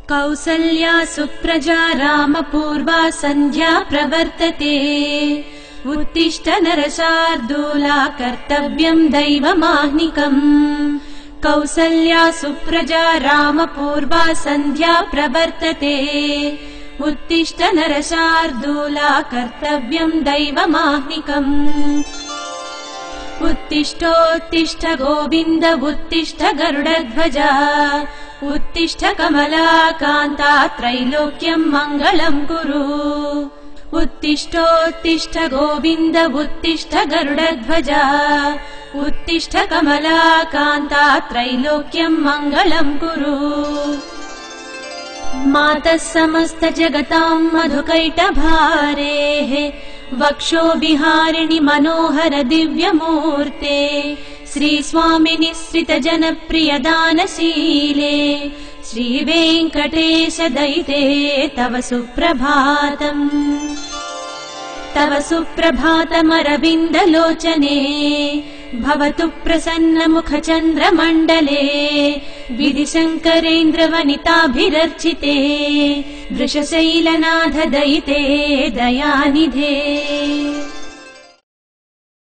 कौसल्या सुप्रजा रामपूर्वा सन्ध्या प्रवर्तते उत्तिष्ठ नरशार्दूला कर्तव्यं दैवमाह्निकम् कौसल्या सुप्रजा रामपूर्वा सन्ध्या प्रवर्तते उत्तिष्ठ नरशार्दूला कर्तव्यं दैवमाह्निकम् उत्तिष्ठोत्तिष्ठ गोविन्द उत्तिष्ठ गरुडध्वजा उत्तिष्ठ कमलाकान्ता त्रैलोक्यं मङ्गलं कुरु उत्तिष्ठोत्तिष्ठ गोविन्द उत्तिष्ठ गरुडध्वजा उत्तिष्ठ कमलाकान्ता त्रैलोक्यं मङ्गलं कुरु मातः समस्त जगतां मधुकैटभारेः वक्षो विहारिणि मनोहर दिव्यमूर्ते श्रीस्वामिनि श्रित जनप्रिय दानशीले श्रीवेङ्कटेश दयिते तव सुप्रभातम् तव सुप्रभातमरविन्दलोचने भवतु प्रसन्न मुख चन्द्रमण्डले विधिशङ्करेन्द्रवनिताभिरर्चिते वृषशैलनाथ दयिते दयानिधे।